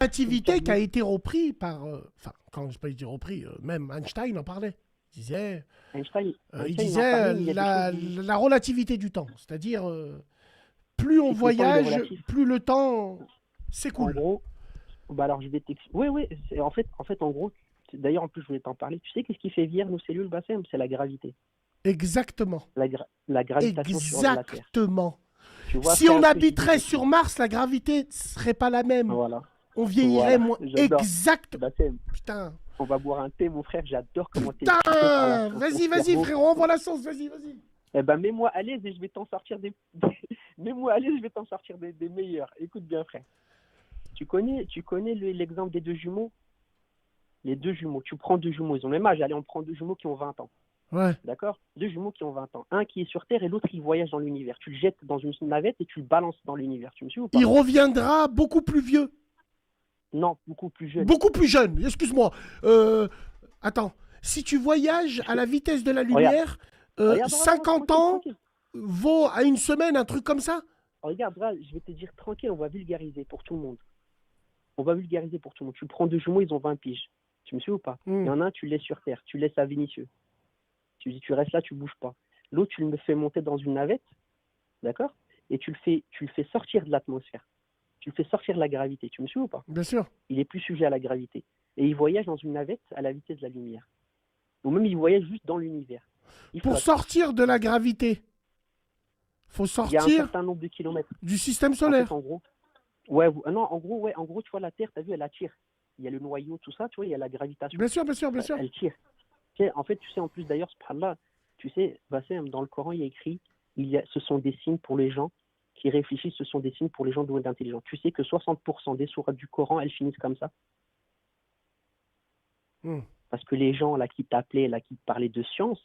relativité qui a été repris par... Enfin, quand je pas été repris, même Einstein en parlait. Il disait, Einstein, il Einstein en disait parlait, mais il y a des choses... la relativité du temps. C'est-à-dire, plus on C'est que le temps, il est voyage, relatif. plus le temps En s'écoule. gros, bah alors je vais t'expliquer. Oui, oui, en gros, d'ailleurs, en plus, je voulais t'en parler. Tu sais qu'est-ce qui fait vieillir nos cellules, Bassem? C'est la gravité. Exactement. La gravitation sur la Terre. Exactement. Tu vois, Si c'est on un truc, je habiterait disais que... sur Mars, la gravité ne serait pas la même. Voilà, On vieillirait voilà, moins. j'adore. Exact. Bassem, Putain. on va boire un thé, mon frère. J'adore comment t'es excité par la Putain. science. Ton Vas-y, vas-y, cerveau. frérot, envoie la sauce. Vas-y, vas-y. Eh ben, mets-moi à l'aise et je vais t'en sortir des... mets-moi à l'aise, je vais t'en sortir des meilleurs. Écoute bien, frère. Tu connais l'exemple des deux jumeaux? Les deux jumeaux. Tu prends deux jumeaux, ils ont le même âge. Allez, on prend deux jumeaux qui ont 20 ans. Ouais. D'accord? Deux jumeaux qui ont 20 ans. Un qui est sur Terre et l'autre qui voyage dans l'univers. Tu le jettes dans une navette et tu le balances dans l'univers. Tu me suis ou Il pas? reviendra beaucoup plus vieux. Non, beaucoup plus jeune. Beaucoup plus jeune. Excuse-moi. Attends. Si tu voyages à la vitesse de la Regarde, lumière, regarde, 50 tranquille, ans tranquille. vaut à une semaine, un truc comme ça? Regarde, là, je vais te dire tranquille, on va vulgariser pour tout le monde. On va vulgariser pour tout le monde. Tu prends deux jumeaux, ils ont 20 piges. Tu me suis ou pas? Il y en a un, tu le laisses sur Terre. Tu le laisses à Vénitieux. Tu dis, tu restes là, tu bouges pas. L'autre, tu le fais monter dans une navette, d'accord? Et tu le fais sortir de l'atmosphère. Tu le fais sortir de la gravité. Tu me suis ou pas? Bien sûr. Il est plus sujet à la gravité. Et il voyage dans une navette à la vitesse de la lumière. Ou même il voyage juste dans l'univers. Il Pour flotte. sortir de la gravité, faut Il y a un sortir certain nombre de kilomètres. du système En fait, solaire. en gros, ouais, non, en gros, tu vois, la Terre, tu as vu, elle attire. Il y a le noyau, tout ça, tu vois, il y a la gravitation. Bien sûr, bien sûr, bien sûr. Elle tire. Tu sais, en fait, tu sais, en plus, d'ailleurs, subhanallah, tu sais, Bassem, dans le Coran, il y a écrit, ce sont des signes pour les gens qui réfléchissent, ce sont des signes pour les gens doués d'intelligence. Tu sais que 60% des sourates du Coran, elles finissent comme ça. Parce que les gens là qui t'appelaient, là qui te parlaient de science,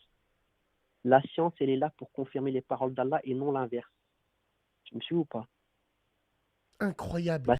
la science, elle est là pour confirmer les paroles d'Allah et non l'inverse. Tu me suis ou pas? Incroyable. Bah,